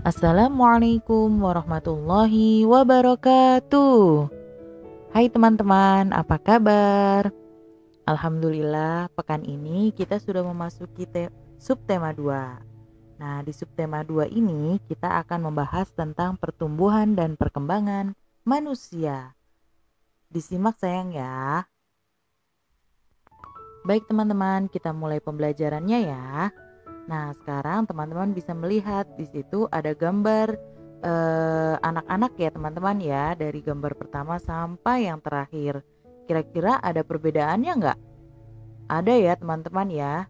Assalamualaikum warahmatullahi wabarakatuh. Hai teman-teman, apa kabar? Alhamdulillah, pekan ini kita sudah memasuki subtema 2. Nah, di subtema 2 ini kita akan membahas tentang pertumbuhan dan perkembangan manusia. Disimak sayang ya. Baik teman-teman, kita mulai pembelajarannya ya. Nah, sekarang teman-teman bisa melihat di situ ada gambar anak-anak ya teman-teman ya, dari gambar pertama sampai yang terakhir. Kira-kira ada perbedaannya nggak? Ada ya teman-teman ya.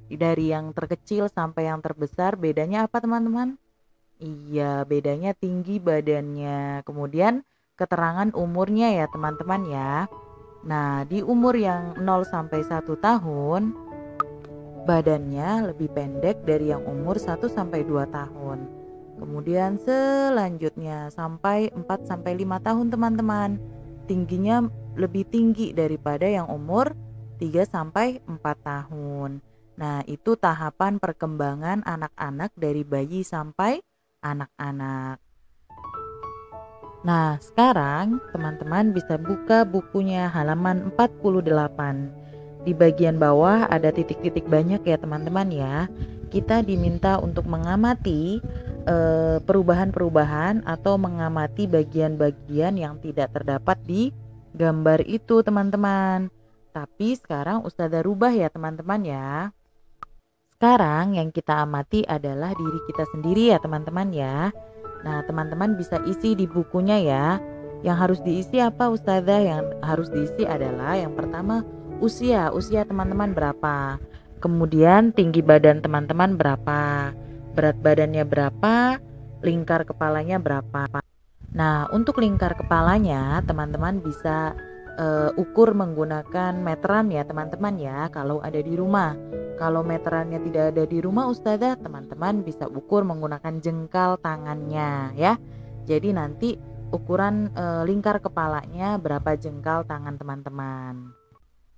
Dari yang terkecil sampai yang terbesar, bedanya apa teman-teman? Iya, bedanya tinggi badannya. Kemudian keterangan umurnya ya teman-teman ya. Nah, di umur yang 0 sampai 1 tahun, badannya lebih pendek dari yang umur 1 sampai 2 tahun. Kemudian selanjutnya sampai 4 sampai 5 tahun teman-teman. Tingginya lebih tinggi daripada yang umur 3 sampai 4 tahun. Nah, itu tahapan perkembangan anak-anak dari bayi sampai anak-anak. Nah, sekarang teman-teman bisa buka bukunya halaman 48. Di bagian bawah ada titik-titik banyak ya teman-teman ya. Kita diminta untuk mengamati perubahan-perubahan atau mengamati bagian-bagian yang tidak terdapat di gambar itu teman-teman. Tapi sekarang Ustazah rubah ya teman-teman ya. Sekarang yang kita amati adalah diri kita sendiri ya teman-teman ya. Nah, teman-teman bisa isi di bukunya ya. Yang harus diisi apa Ustazah? Yang harus diisi adalah yang pertama usia teman-teman berapa. Kemudian tinggi badan teman-teman berapa. Berat badannya berapa. Lingkar kepalanya berapa. Nah, untuk lingkar kepalanya teman-teman bisa ukur menggunakan meteran ya teman-teman ya kalau ada di rumah. Kalau meterannya tidak ada di rumah Ustazah, teman-teman bisa ukur menggunakan jengkal tangannya ya. Jadi nanti ukuran lingkar kepalanya berapa jengkal tangan teman-teman.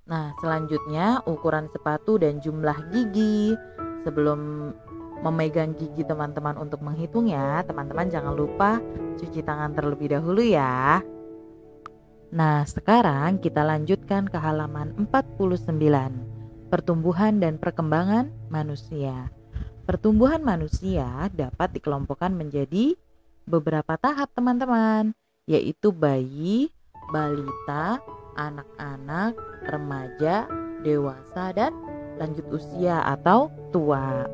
Nah, selanjutnya ukuran sepatu dan jumlah gigi. Sebelum memegang gigi teman-teman untuk menghitung ya, teman-teman jangan lupa cuci tangan terlebih dahulu ya. Nah, sekarang kita lanjutkan ke halaman 49. Pertumbuhan dan perkembangan manusia. Pertumbuhan manusia dapat dikelompokkan menjadi beberapa tahap teman-teman, yaitu bayi, balita, anak-anak, remaja, dewasa, dan lanjut usia atau tua.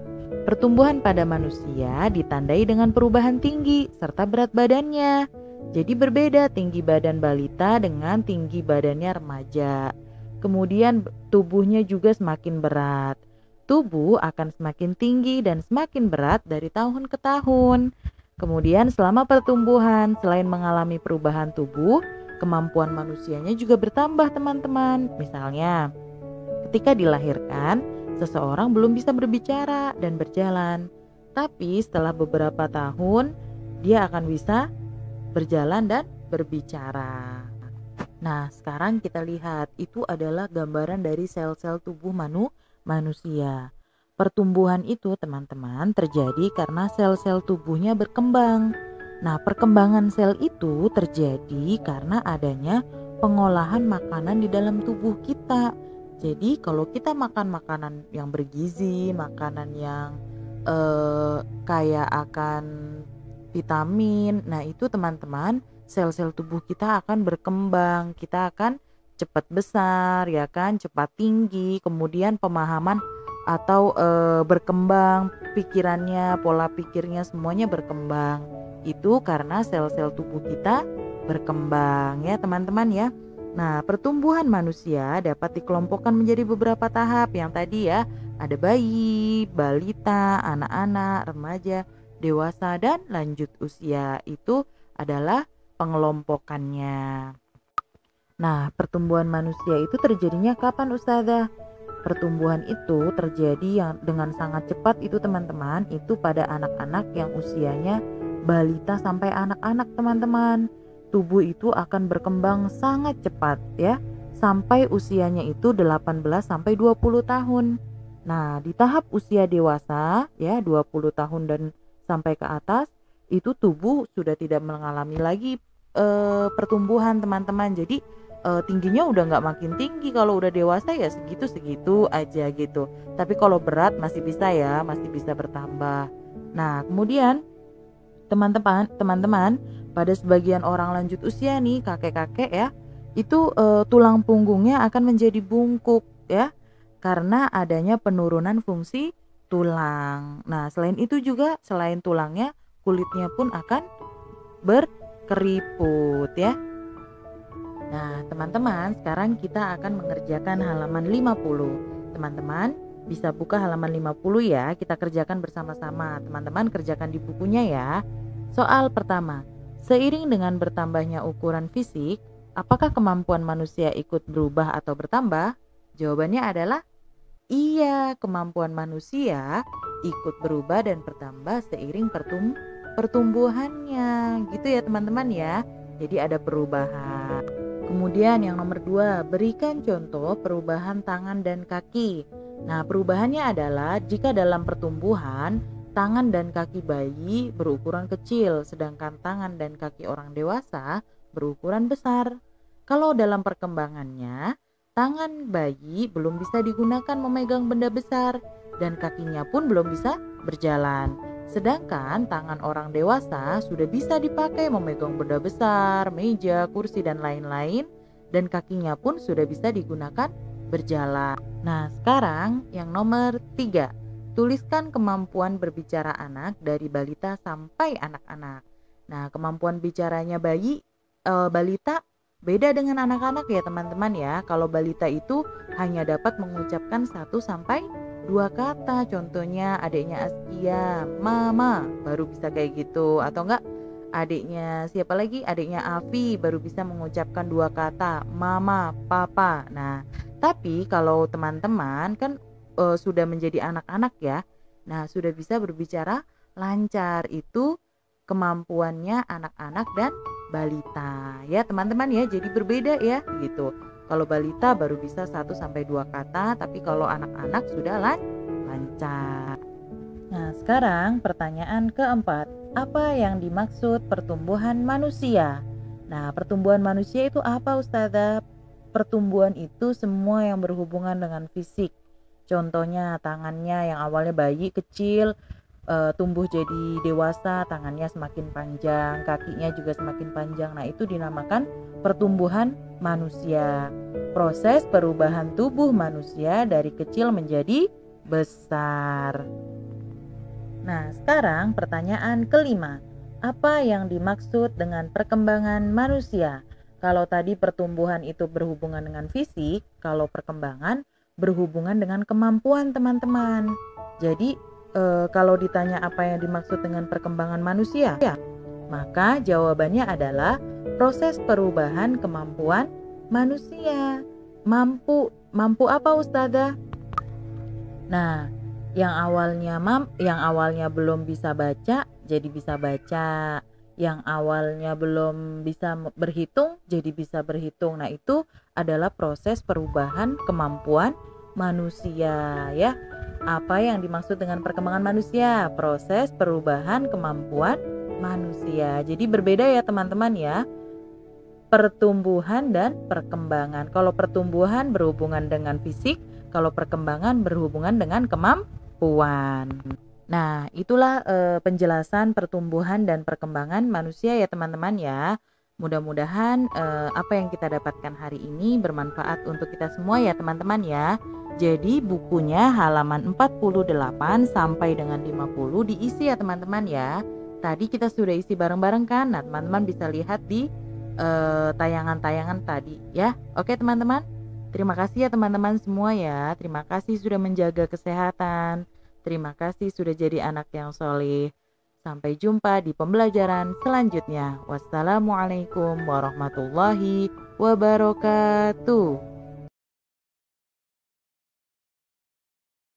Pertumbuhan pada manusia ditandai dengan perubahan tinggi serta berat badannya. Jadi berbeda tinggi badan balita dengan tinggi badannya remaja. Kemudian tubuhnya juga semakin berat. Tubuh akan semakin tinggi dan semakin berat dari tahun ke tahun. Kemudian selama pertumbuhan, selain mengalami perubahan tubuh, kemampuan manusianya juga bertambah teman-teman. Misalnya, ketika dilahirkan, seseorang belum bisa berbicara dan berjalan. Tapi setelah beberapa tahun, dia akan bisa berjalan dan berbicara. Nah, sekarang kita lihat itu adalah gambaran dari sel-sel tubuh manusia. Pertumbuhan itu teman-teman terjadi karena sel-sel tubuhnya berkembang. Nah, perkembangan sel itu terjadi karena adanya pengolahan makanan di dalam tubuh kita. Jadi kalau kita makan makanan yang bergizi, makanan yang kaya akan vitamin, nah itu teman-teman sel-sel tubuh kita akan berkembang, kita akan cepat besar ya kan, cepat tinggi, kemudian pemahaman atau berkembang pikirannya, pola pikirnya semuanya berkembang. Itu karena sel-sel tubuh kita berkembang ya teman-teman ya. Nah, pertumbuhan manusia dapat dikelompokkan menjadi beberapa tahap yang tadi ya, ada bayi, balita, anak-anak, remaja, dewasa, dan lanjut usia. Itu adalah pengelompokannya. Nah, pertumbuhan manusia itu terjadinya kapan Ustazah? Pertumbuhan itu terjadi dengan sangat cepat itu teman-teman, itu pada anak-anak yang usianya balita sampai anak-anak teman-teman. Tubuh itu akan berkembang sangat cepat ya, sampai usianya itu 18 sampai 20 tahun. Nah, di tahap usia dewasa ya 20 tahun dan sampai ke atas itu tubuh sudah tidak mengalami lagi pertumbuhan teman-teman. Jadi tingginya udah nggak makin tinggi, kalau udah dewasa ya segitu-segitu aja gitu. Tapi kalau berat masih bisa ya, masih bisa bertambah. Nah, kemudian teman-teman, pada sebagian orang lanjut usia nih, kakek-kakek ya, itu tulang punggungnya akan menjadi bungkuk ya, karena adanya penurunan fungsi tulang. Nah, selain itu juga selain tulangnya, kulitnya pun akan berkeriput ya. Nah, teman-teman, sekarang kita akan mengerjakan halaman 50. Teman-teman, bisa buka halaman 50 ya, kita kerjakan bersama-sama. Teman-teman kerjakan di bukunya ya. Soal pertama, seiring dengan bertambahnya ukuran fisik, apakah kemampuan manusia ikut berubah atau bertambah? Jawabannya adalah iya, kemampuan manusia ikut berubah dan bertambah seiring pertumbuhannya. Gitu ya teman-teman ya. Jadi ada perubahan. Kemudian yang nomor 2, berikan contoh perubahan tangan dan kaki. Nah, perubahannya adalah jika dalam pertumbuhan, tangan dan kaki bayi berukuran kecil, sedangkan tangan dan kaki orang dewasa berukuran besar. Kalau dalam perkembangannya, tangan bayi belum bisa digunakan memegang benda besar, dan kakinya pun belum bisa berjalan. Sedangkan tangan orang dewasa sudah bisa dipakai memegang benda besar, meja, kursi, dan lain-lain, dan kakinya pun sudah bisa digunakan berjalan. Nah, sekarang yang nomor 3, tuliskan kemampuan berbicara anak dari balita sampai anak-anak. Nah, kemampuan bicaranya balita beda dengan anak-anak ya teman-teman ya. Kalau balita itu hanya dapat mengucapkan 1 sampai 2 kata, contohnya adiknya Askia, mama, baru bisa kayak gitu. Atau enggak adiknya siapa lagi, adiknya Afi baru bisa mengucapkan 2 kata, mama, papa. Nah, tapi kalau teman-teman kan sudah menjadi anak-anak ya, nah sudah bisa berbicara lancar. Itu kemampuannya anak-anak dan balita ya teman-teman ya, jadi berbeda ya gitu. Kalau balita baru bisa 1 sampai 2 kata, tapi kalau anak-anak sudah lancar. Nah, sekarang pertanyaan keempat, apa yang dimaksud pertumbuhan manusia? Nah, pertumbuhan manusia itu apa Ustazah? Pertumbuhan itu semua yang berhubungan dengan fisik. Contohnya tangannya yang awalnya bayi kecil, tumbuh jadi dewasa, tangannya semakin panjang, kakinya juga semakin panjang. Nah, itu dinamakan pertumbuhan manusia. Proses perubahan tubuh manusia dari kecil menjadi besar. Nah, sekarang pertanyaan kelima. Apa yang dimaksud dengan perkembangan manusia? Kalau tadi pertumbuhan itu berhubungan dengan fisik, kalau perkembangan berhubungan dengan kemampuan teman-teman. Jadi kalau ditanya apa yang dimaksud dengan perkembangan manusia, maka jawabannya adalah proses perubahan kemampuan manusia. Mampu apa Ustazah? Nah, yang awalnya belum bisa baca jadi bisa baca, yang awalnya belum bisa berhitung jadi bisa berhitung. Nah, itu adalah proses perubahan kemampuan manusia ya. Apa yang dimaksud dengan perkembangan manusia? Proses perubahan kemampuan manusia. Jadi berbeda ya teman-teman ya. Pertumbuhan dan perkembangan. Kalau pertumbuhan berhubungan dengan fisik, kalau perkembangan berhubungan dengan kemampuan. Nah, itulah penjelasan pertumbuhan dan perkembangan manusia ya teman-teman ya. Mudah-mudahan apa yang kita dapatkan hari ini bermanfaat untuk kita semua ya teman-teman ya. Jadi bukunya halaman 48 sampai dengan 50 diisi ya teman-teman ya. Tadi kita sudah isi bareng-bareng kan. Nah, teman-teman bisa lihat di tayangan-tayangan tadi ya. Oke teman-teman. Terima kasih ya teman-teman semua ya. Terima kasih sudah menjaga kesehatan. Terima kasih sudah jadi anak yang soleh. Sampai jumpa di pembelajaran selanjutnya. Wassalamualaikum warahmatullahi wabarakatuh.